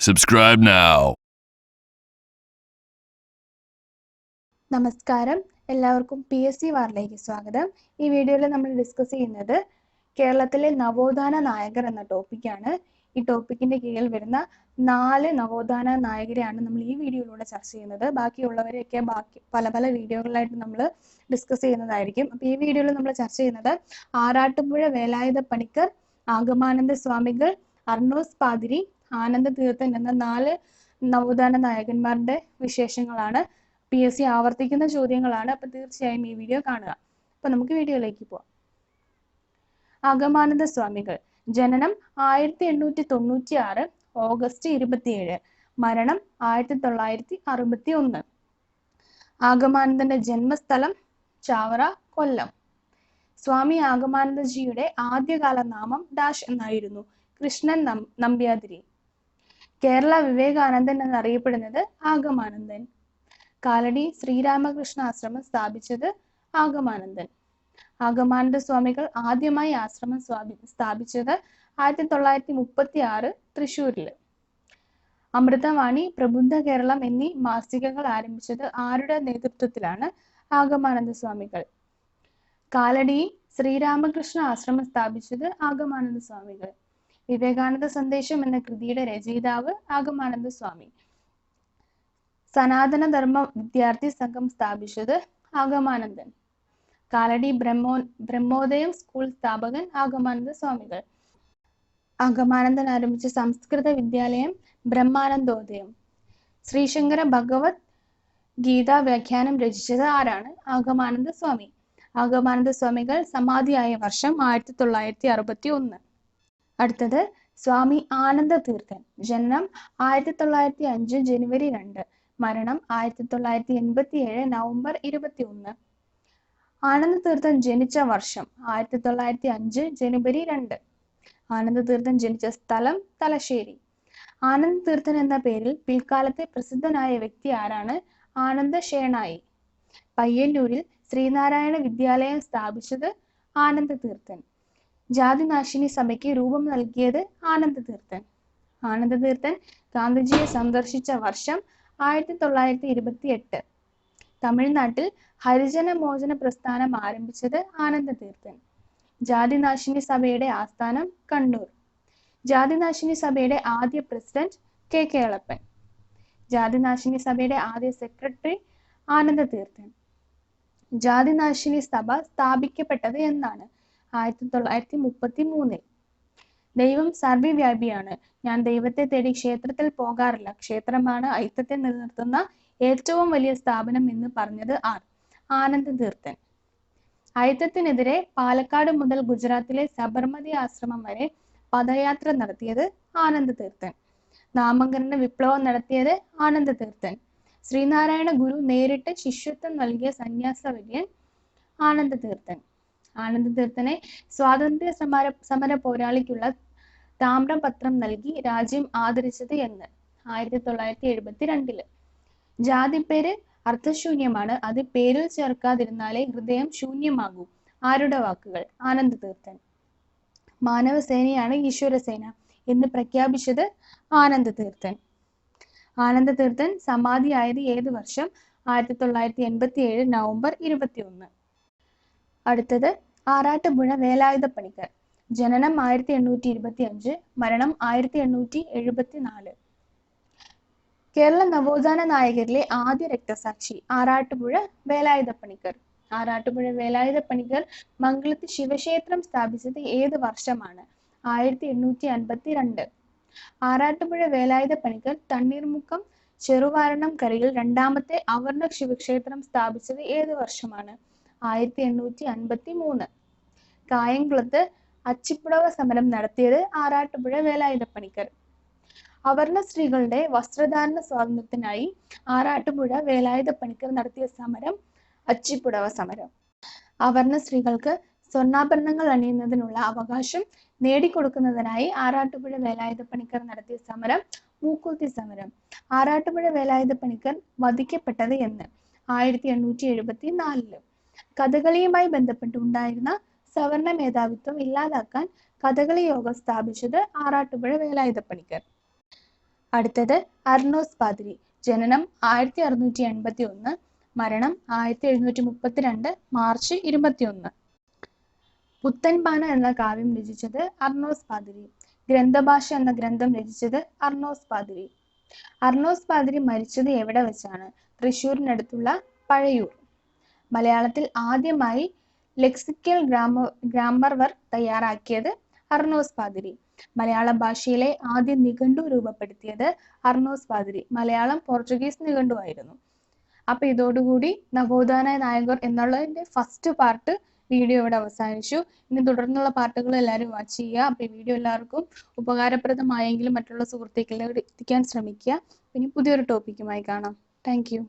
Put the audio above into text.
Subscribe now. നമസ്കാരം, എല്ലാവർക്കും PSC വാറിലേക്ക് സ്വാഗതം. ഈ വീഡിയോയിൽ നമ്മൾ ഡിസ്കസ് ചെയ്യുന്നത് കേരളത്തിലെ നവോത്ഥാന നായകർ എന്ന ടോപ്പിക്കാണ്. ഈ ടോപ്പിക്കിന്റെ കീഴിൽ വരുന്ന 4 നവോത്ഥാന നായകരെയാണ് നമ്മൾ ഈ വീഡിയോയിലൂടെ ചർച്ച ചെയ്യുന്നത്. ബാക്കിയുള്ളവരെയൊക്കെ പല പല വീഡിയോകളിലായിട്ട് നമ്മൾ ഡിസ്കസ് ചെയ്യുന്നതായിരിക്കും. അപ്പോൾ ഈ വീഡിയോയിൽ നമ്മൾ ചർച്ച ചെയ്യുന്നത് ആറാട്ടുപുഴ വേലായുധ പണിക്കർ, ആഗമാനന്ദ സ്വാമികൾ, അർണോസ് പാതിരി, ആനന്ദ തീർത്ഥൻ എന്ന 4 നവോത്ഥാന നായകന്മാരുടെ വിശേഷങ്ങളാണ്. PSC ആവർത്തിക്കുന്ന ചോദ്യങ്ങളാണ്. അപ്പോൾ തീർച്ചയായും ഈ വീഡിയോ കാണുക. അപ്പോൾ നമുക്ക് വീഡിയോയിലേക്ക് പോവാം. ആഗമാനന്ദ സ്വാമികൾ ജനനം 1896 ഓഗസ്റ്റ് 27, മരണം 1961. ആഗമാനന്ദന്റെ ജന്മസ്ഥലം ചാവറ, കൊല്ലം. സ്വാമി ആഗമാനന്ദജിയുടെ ആദ്യകാല നാമം ഡാഷ് എന്നായിരുന്നു. കൃഷ്ണൻ നമ്പ്യാതിരി. കേരള വിവേകാനന്ദൻ എന്നറിയപ്പെടുന്നത് ആഗമാനന്ദൻ. കാലടി ശ്രീരാമകൃഷ്ണ ആശ്രമം സ്ഥാപിച്ചത് ആഗമാനന്ദൻ. ആഗമാനന്ദ സ്വാമികൾ ആദ്യമായി ആശ്രമം സ്ഥാപിച്ചത് 1936 തൃശ്ശൂരിൽ. അമൃതവാണി, പ്രബുദ്ധ കേരളം എന്നീ മാസികകൾ ആരംഭിച്ചത് ആരുടെ നേതൃത്വത്തിലാണ്? ആഗമാനന്ദ സ്വാമികൾ. കാലടി ശ്രീരാമകൃഷ്ണ ആശ്രമം സ്ഥാപിച്ചത് ആഗമാനന്ദ സ്വാമികൾ. വിവേകാനന്ദ സന്ദേശം എന്ന കൃതിയുടെ രചയിതാവ് ആഗമാനന്ദ സ്വാമി. സനാതന ധർമ്മ വിദ്യാർത്ഥി സംഘം സ്ഥാപിച്ചത് ആഗമാനന്ദൻ. കാലടി ബ്രഹ്മോദയം സ്കൂൾ സ്ഥാപകൻ ആഗമാനന്ദ സ്വാമികൾ. ആഗമാനന്ദൻ ആരംഭിച്ച സംസ്കൃത വിദ്യാലയം ബ്രഹ്മാനന്ദോദയം. ശ്രീശങ്കര ഭഗവത് ഗീത വ്യാഖ്യാനം രചിച്ചത് ആരാണ്? ആഗമാനന്ദ സ്വാമി. ആഗമാനന്ദ സ്വാമികൾ സമാധിയായ വർഷം 1961. അടുത്തത് സ്വാമി ആനന്ദ തീർത്ഥൻ. ജനനം 1905 ജനുവരി 2, മരണം 1987 നവംബർ 21. ആനന്ദ തീർത്ഥൻ ജനിച്ച വർഷം 1905 ജനുവരി 2. ആനന്ദ തീർത്ഥൻ ജനിച്ച സ്ഥലം തലശ്ശേരി. ആനന്ദ തീർത്ഥൻ എന്ന പേരിൽ പിൽക്കാലത്തെ പ്രസിദ്ധനായ വ്യക്തി ആരാണ്? ആനന്ദ ഷേണായി. പയ്യന്നൂരിൽ ശ്രീനാരായണ വിദ്യാലയം സ്ഥാപിച്ചത് ആനന്ദ തീർത്ഥൻ. ജാതിനാശിനി സഭയ്ക്ക് രൂപം നൽകിയത് ആനന്ദ തീർത്ഥൻ. ആനന്ദ തീർത്ഥൻ ഗാന്ധിജിയെ സന്ദർശിച്ച വർഷം 1928. തമിഴ്നാട്ടിൽ ഹരിജന മോചന പ്രസ്ഥാനം ആരംഭിച്ചത് ആനന്ദ തീർത്ഥൻ. ജാതിനാശിനി സഭയുടെ ആസ്ഥാനം കണ്ണൂർ. ജാതിനാശിനി സഭയുടെ ആദ്യ പ്രസിഡന്റ് കെ കേളപ്പൻ. ജാതിനാശിനി സഭയുടെ ആദ്യ സെക്രട്ടറി ആനന്ദ തീർത്ഥൻ. ജാതിനാശിനി സഭ സ്ഥാപിക്കപ്പെട്ടത് എന്നാണ്? 1933. ദൈവം സർവ്വവ്യാപിയാണ്. ഞാൻ ദൈവത്തെ തേടി ക്ഷേത്രത്തിൽ പോകാറില്ല. ക്ഷേത്രമാണ് ഐക്യത്തെ നിലനിർത്തുന്ന ഏറ്റവും വലിയ സ്ഥാപനം എന്ന് പറഞ്ഞത് ആർ? ആനന്ദ തീർത്ഥൻ. ഐക്യത്തിനെതിരെ പാലക്കാട് മുതൽ ഗുജറാത്തിലെ സബർമതി ആശ്രമം വരെ പദയാത്ര നടത്തിയത് ആനന്ദ തീർത്ഥൻ. നാമകരണ വിപ്ലവം നടത്തിയത് ആനന്ദ തീർത്ഥൻ. ശ്രീനാരായണ ഗുരു നേരിട്ട് ശിഷ്യത്വം നൽകിയ സന്യാസവര്യൻ ആനന്ദ തീർത്ഥൻ. ആനന്ദ തീർത്ഥനെ സ്വാതന്ത്ര്യ സമര പോരാളിക്കുള്ള താമ്രപത്രം നൽകി രാജ്യം ആദരിച്ചത് എന്ന്? 1972. ജാതിപ്പേര് അർത്ഥശൂന്യമാണ്. അത് പേരിൽ ചേർക്കാതിരുന്നാലേ ഹൃദയം ശൂന്യമാകൂ. ആരുടെ വാക്കുകൾ? ആനന്ദ തീർത്ഥൻ. മാനവസേനയാണ് ഈശ്വരസേന എന്ന് പ്രഖ്യാപിച്ചത് ആനന്ദ തീർത്ഥൻ. ആനന്ദ തീർത്ഥൻ സമാധിയായത് ഏത് വർഷം? 1987 നവംബർ 21. അടുത്തത് ആറാട്ടുപുഴ വേലായുധ പണിക്കർ. ജനനം 1825, മരണം 1874. കേരള നവോത്ഥാന നായകരിലെ ആദ്യ രക്തസാക്ഷി ആറാട്ടുപുഴ വേലായുധ പണിക്കർ. ആറാട്ടുപുഴ വേലായുധ പണിക്കർ മംഗളത്ത് ശിവക്ഷേത്രം സ്ഥാപിച്ചത് ഏത് വർഷമാണ്? 1852. ആറാട്ടുപുഴ വേലായുധ പണിക്കർ തണ്ണീർമുക്കം ചെറുവാരണം കരയിൽ രണ്ടാമത്തെ അവർണ ശിവക്ഷേത്രം സ്ഥാപിച്ചത് ഏത് വർഷമാണ്? 1853. കായംകുളത്ത് അച്ചിപ്പുടവ സമരം നടത്തിയത് ആറാട്ടുപുഴ വേലായുധ പണിക്കർ. അവർണ സ്ത്രീകളുടെ വസ്ത്രധാരണ സ്വാതന്ത്ര്യത്തിനായി ആറാട്ടുപുഴ വേലായുധ പണിക്കർ നടത്തിയ സമരം അച്ചിപ്പുടവ സമരം. അവർണ സ്ത്രീകൾക്ക് സ്വർണ്ണാഭരണങ്ങൾ അണിയുന്നതിനുള്ള അവകാശം നേടിക്കൊടുക്കുന്നതിനായി ആറാട്ടുപുഴ വേലായുധ പണിക്കർ നടത്തിയ സമരം മൂക്കുത്തി സമരം. ആറാട്ടുപുഴ വേലായുധ പണിക്കർ വധിക്കപ്പെട്ടത് എന്ന്? 1874. കഥകളിയുമായി ബന്ധപ്പെട്ടുണ്ടായിരുന്ന സവർണ മേധാവിത്വം ഇല്ലാതാക്കാൻ കഥകളി യോഗം സ്ഥാപിച്ചത് ആറാട്ടുപുഴ വേലായുധ പണിക്കർ. അടുത്തത് അർണോസ് പാതിരി. ജനനം 1681, മരണം 1732 മാർച്ച് 21. പുത്തൻപാന എന്ന കാവ്യം രചിച്ചത് അർണോസ് പാതിരി. ഗ്രന്ഥഭാഷ എന്ന ഗ്രന്ഥം രചിച്ചത് അർണോസ് പാതിരി. അർണോസ് പാതിരി മരിച്ചത് എവിടെ വെച്ചാണ്? തൃശ്ശൂരിനടുത്തുള്ള പഴയൂർ. മലയാളത്തിൽ ആദ്യമായി ലെക്സിക്കൽ ഗ്രാമർ വർക്ക് തയ്യാറാക്കിയത് അർണോസ് പാതിരി. മലയാള ഭാഷയിലെ ആദ്യ നിഘണ്ടു രൂപപ്പെടുത്തിയത് അർണോസ് പാതിരി. മലയാളം പോർച്ചുഗീസ് നിഘണ്ടുവായിരുന്നു. അപ്പൊ ഇതോടുകൂടി നവോത്ഥാന നായകർ എന്നുള്ളതിന്റെ ഫസ്റ്റ് പാർട്ട് വീഡിയോ ഇവിടെ അവസാനിച്ചു. ഇനി തുടർന്നുള്ള പാർട്ടുകൾ എല്ലാവരും വാച്ച് ചെയ്യുക. അപ്പൊ ഈ വീഡിയോ എല്ലാവർക്കും ഉപകാരപ്രദമായെങ്കിലും മറ്റുള്ള സുഹൃത്തുക്കളിലേക്ക് എത്തിക്കാൻ ശ്രമിക്കുക. ഇനി പുതിയൊരു ടോപ്പിക്കുമായി കാണാം. Thank you.